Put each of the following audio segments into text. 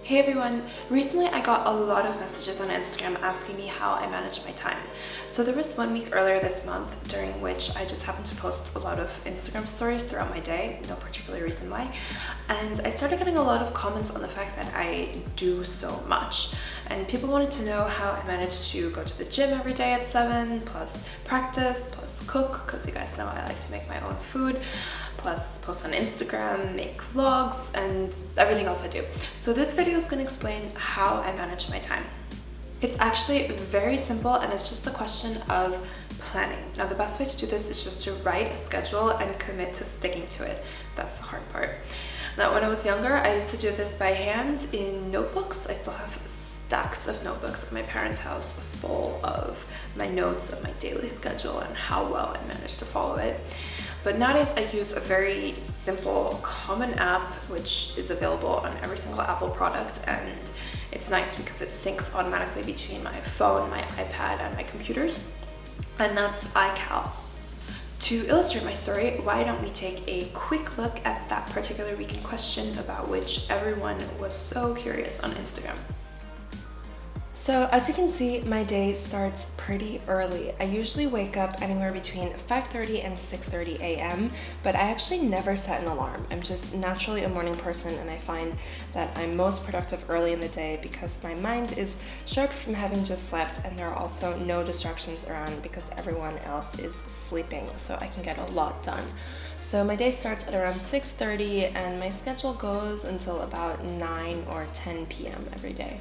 Hey everyone! Recently I got a lot of messages on Instagram asking me how I manage my time. So there was 1 week earlier this month during which I just happened to post a lot of Instagram stories throughout my day, no particular reason why, and I started getting a lot of comments on the fact that I do so much. And people wanted to know how I managed to go to the gym every day at 7, plus practice, plus cook, because you guys know I like to make my own food, plus post on Instagram, make vlogs, and everything else I do. So this video is going to explain how I manage my time. It's actually very simple and it's just a question of planning. Now the best way to do this is just to write a schedule and commit to sticking to it. That's the hard part. Now when I was younger, I used to do this by hand in notebooks. I still have stacks of notebooks at my parents' house full of my notes of my daily schedule and how well I managed to follow it. But nowadays I use a very simple common app which is available on every single Apple product, and it's nice because it syncs automatically between my phone, my iPad, and my computers, and that's iCal. To illustrate my story, why don't we take a quick look at that particular week in question about which everyone was so curious on Instagram. So as you can see, my day starts pretty early. I usually wake up anywhere between 5:30 and 6:30 a.m., but I actually never set an alarm. I'm just naturally a morning person, and I find that I'm most productive early in the day because my mind is sharp from having just slept, and there are also no distractions around because everyone else is sleeping, so I can get a lot done. So my day starts at around 6:30 and my schedule goes until about 9 or 10 p.m. every day.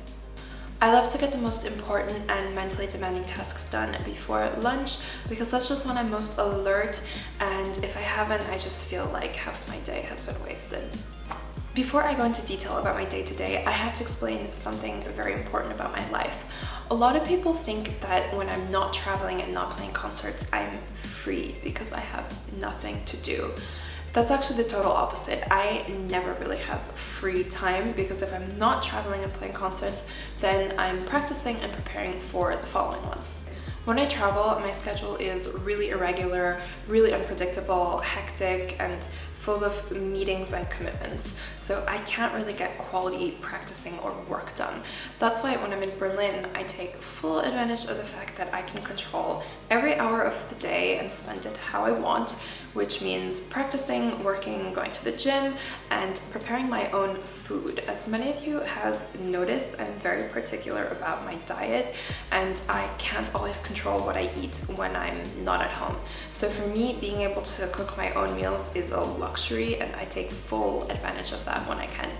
I love to get the most important and mentally demanding tasks done before lunch because that's just when I'm most alert, and if I haven't, I just feel like half my day has been wasted. Before I go into detail about my day-to-day, I have to explain something very important about my life. A lot of people think that when I'm not traveling and not playing concerts, I'm free because I have nothing to do. That's actually the total opposite. I never really have free time because if I'm not traveling and playing concerts, then I'm practicing and preparing for the following ones. When I travel, my schedule is really irregular, really unpredictable, hectic, and full of meetings and commitments. So I can't really get quality practicing or work done. That's why when I'm in Berlin, I take full advantage of the fact that I can control every hour of the day and spend it how I want, which means practicing, working, going to the gym, and preparing my own food. As many of you have noticed, I'm very particular about my diet, and I can't always control what I eat when I'm not at home. So for me, being able to cook my own meals is a luxury, and I take full advantage of that when I can.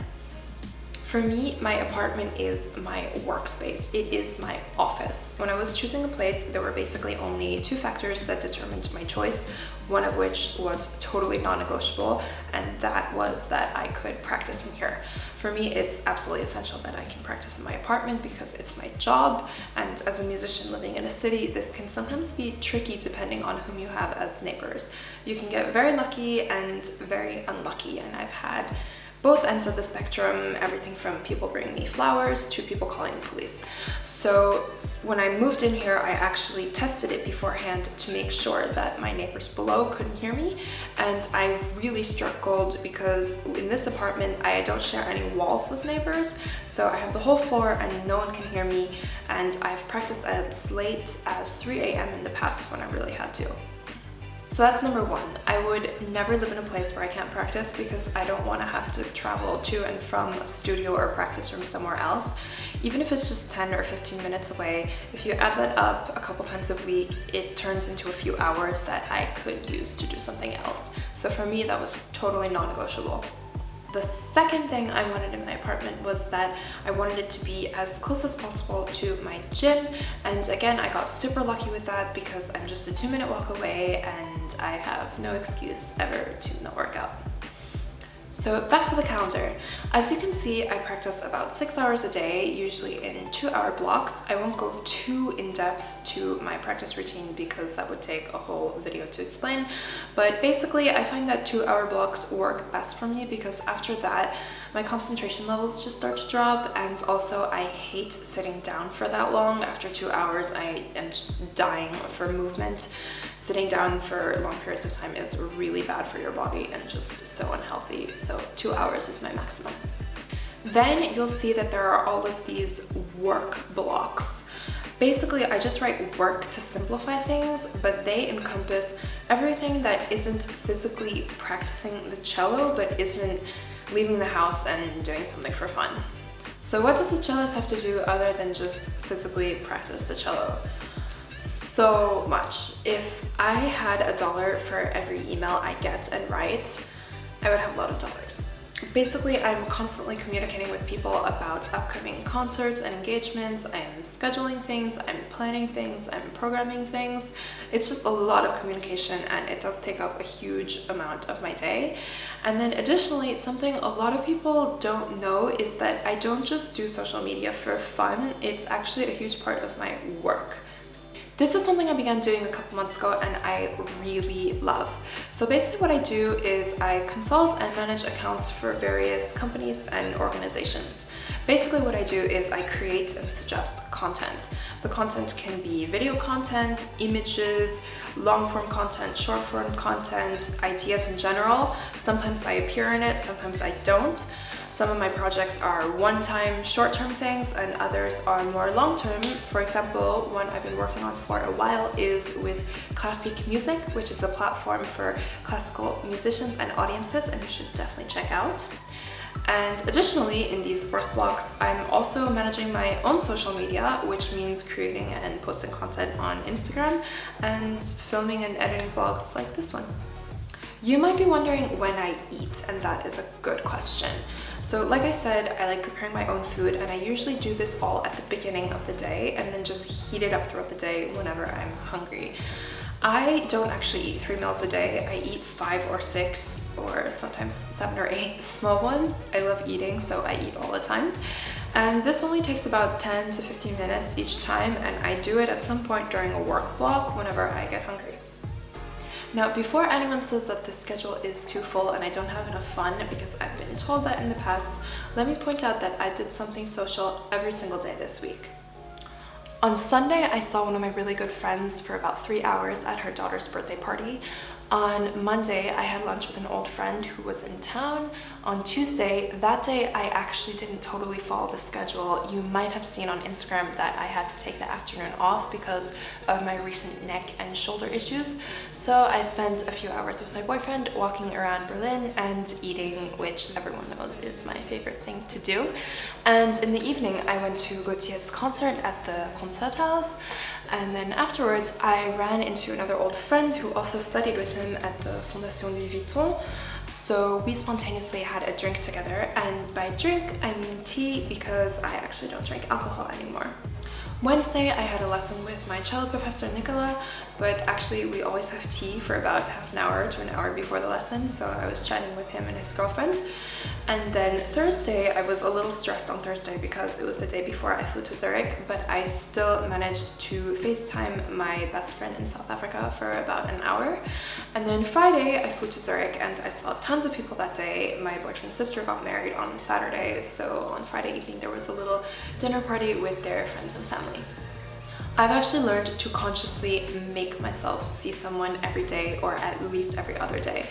For me, my apartment is my workspace. It is my office. When I was choosing a place, there were basically only two factors that determined my choice, one of which was totally non-negotiable, and that was that I could practice in here. For me, it's absolutely essential that I can practice in my apartment because it's my job, and as a musician living in a city, this can sometimes be tricky depending on whom you have as neighbors. You can get very lucky and very unlucky, and I've had both ends of the spectrum, everything from people bringing me flowers to people calling the police. So when I moved in here, I actually tested it beforehand to make sure that my neighbors below couldn't hear me, and I really struck gold because in this apartment I don't share any walls with neighbors, so I have the whole floor and no one can hear me, and I've practiced as late as 3 a.m. in the past when I really had to. So that's number one. I would never live in a place where I can't practice because I don't want to have to travel to and from a studio or a practice room somewhere else. Even if it's just 10 or 15 minutes away, if you add that up a couple times a week, it turns into a few hours that I could use to do something else. So for me, that was totally non-negotiable. The second thing I wanted in my apartment was that I wanted it to be as close as possible to my gym, and again I got super lucky with that because I'm just a 2-minute walk away and I have no excuse ever to not work out. So back to the calendar. As you can see, I practice about 6 hours a day, usually in 2-hour blocks. I won't go too in depth to my practice routine because that would take a whole video to explain. But basically, I find that 2-hour blocks work best for me because after that, my concentration levels just start to drop, and also I hate sitting down for that long. After 2 hours, I am just dying for movement. Sitting down for long periods of time is really bad for your body and just so unhealthy. So 2 hours is my maximum. Then you'll see that there are all of these work blocks. Basically, I just write work to simplify things, but they encompass everything that isn't physically practicing the cello, but isn't leaving the house and doing something for fun. So what does a cellist have to do other than just physically practice the cello? So much. If I had $1 for every email I get and write, I would have a lot of dollars. Basically, I'm constantly communicating with people about upcoming concerts and engagements. I'm scheduling things, I'm planning things, I'm programming things. It's just a lot of communication, and it does take up a huge amount of my day. And then additionally, something a lot of people don't know is that I don't just do social media for fun. It's actually a huge part of my work. This is something I began doing a couple months ago and I really love. So basically what I do is I consult and manage accounts for various companies and organizations. Basically what I do is I create and suggest content. The content can be video content, images, long form content, short form content, ideas in general. Sometimes I appear in it, sometimes I don't. Some of my projects are one-time, short-term things, and others are more long-term. For example, one I've been working on for a while is with Classic Music, which is a platform for classical musicians and audiences, and you should definitely check out. And additionally, in these work blocks, I'm also managing my own social media, which means creating and posting content on Instagram and filming and editing vlogs like this one. You might be wondering when I eat, and that is a good question. So like I said, I like preparing my own food, and I usually do this all at the beginning of the day and then just heat it up throughout the day whenever I'm hungry. I don't actually eat 3 meals a day. I eat 5 or 6 or sometimes 7 or 8 small ones. I love eating, so I eat all the time. And this only takes about 10 to 15 minutes each time, and I do it at some point during a work block whenever I get hungry. Now, before anyone says that this schedule is too full and I don't have enough fun, because I've been told that in the past, let me point out that I did something social every single day this week. On Sunday, I saw one of my really good friends for about 3 hours at her daughter's birthday party. On Monday, I had lunch with an old friend who was in town. On Tuesday, that day I actually didn't totally follow the schedule. You might have seen on Instagram that I had to take the afternoon off because of my recent neck and shoulder issues. So I spent a few hours with my boyfriend walking around Berlin and eating, which everyone knows is my favorite thing to do. And in the evening, I went to Gautier's concert at the Concerthaus. And then afterwards, I ran into another old friend who also studied with him at the Fondation Louis Vuitton. So we spontaneously had a drink together, and by drink, I mean tea, because I actually don't drink alcohol anymore. Wednesday, I had a lesson with my cello professor, Nicola, but actually we always have tea for about half an hour to an hour before the lesson, so I was chatting with him and his girlfriend. And then Thursday, I was a little stressed on Thursday because it was the day before I flew to Zurich, but I still managed to FaceTime my best friend in South Africa for about an hour. And then Friday, I flew to Zurich and I saw tons of people that day. My boyfriend's sister got married on Saturday, so on Friday evening there was a little dinner party with their friends and family. I've actually learned to consciously make myself see someone every day, or at least every other day.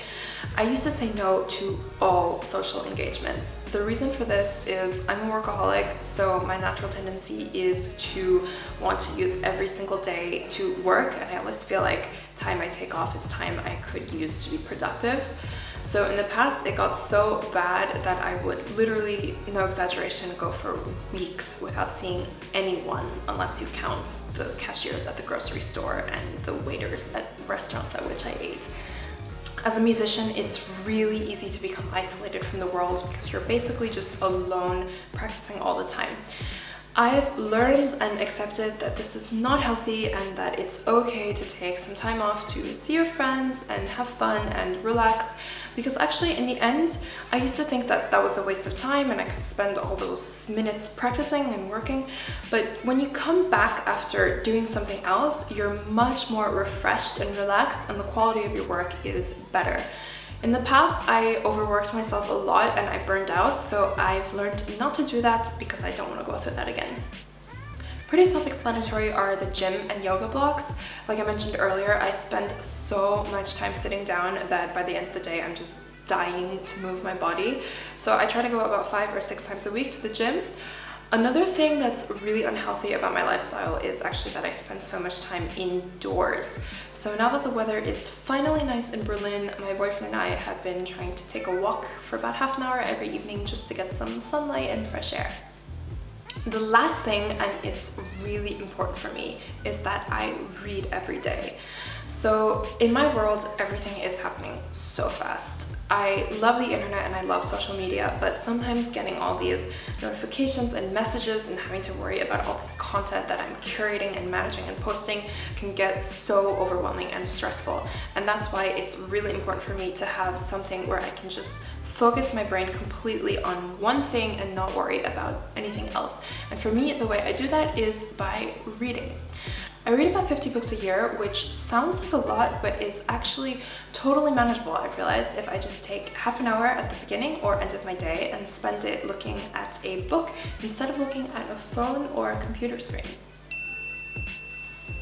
I used to say no to all social engagements. The reason for this is I'm a workaholic, so my natural tendency is to want to use every single day to work, and I always feel like time I take off is time I could use to be productive. So in the past, it got so bad that I would literally, no exaggeration, go for weeks without seeing anyone, unless you count the cashiers at the grocery store and the waiters at restaurants at which I ate. As a musician, it's really easy to become isolated from the world because you're basically just alone practicing all the time. I've learned and accepted that this is not healthy and that it's okay to take some time off to see your friends and have fun and relax, because actually in the end I used to think that that was a waste of time and I could spend all those minutes practicing and working, but when you come back after doing something else, you're much more refreshed and relaxed and the quality of your work is better. In the past, I overworked myself a lot and I burned out, so I've learned not to do that because I don't want to go through that again. Pretty self-explanatory are the gym and yoga blocks. Like I mentioned earlier, I spend so much time sitting down that by the end of the day, I'm just dying to move my body. So I try to go about 5 or 6 times a week to the gym. Another thing that's really unhealthy about my lifestyle is actually that I spend so much time indoors. So now that the weather is finally nice in Berlin, my boyfriend and I have been trying to take a walk for about half an hour every evening just to get some sunlight and fresh air. The last thing, and it's really important for me, is that I read every day. So in my world, everything is happening so fast. I love the internet and I love social media, but sometimes getting all these notifications and messages and having to worry about all this content that I'm curating and managing and posting can get so overwhelming and stressful. And that's why it's really important for me to have something where I can just focus my brain completely on one thing and not worry about anything else. And for me, the way I do that is by reading. I read about 50 books a year, which sounds like a lot, but is actually totally manageable. I've realized if I just take half an hour at the beginning or end of my day and spend it looking at a book instead of looking at a phone or a computer screen.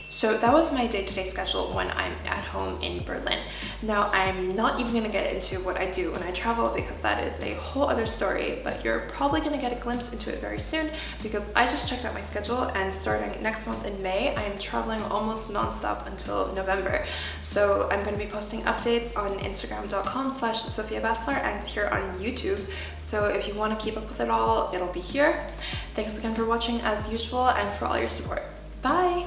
So that was my day-to-day schedule when I'm at home in Berlin. Now, I'm not even gonna get into what I do when I travel because that is a whole other story, but you're probably gonna get a glimpse into it very soon because I just checked out my schedule, and starting next month in May, I am traveling almost non-stop until November. So I'm gonna be posting updates on Instagram.com/SophiaBassler and here on YouTube. So if you wanna keep up with it all, it'll be here. Thanks again for watching as usual and for all your support. Bye!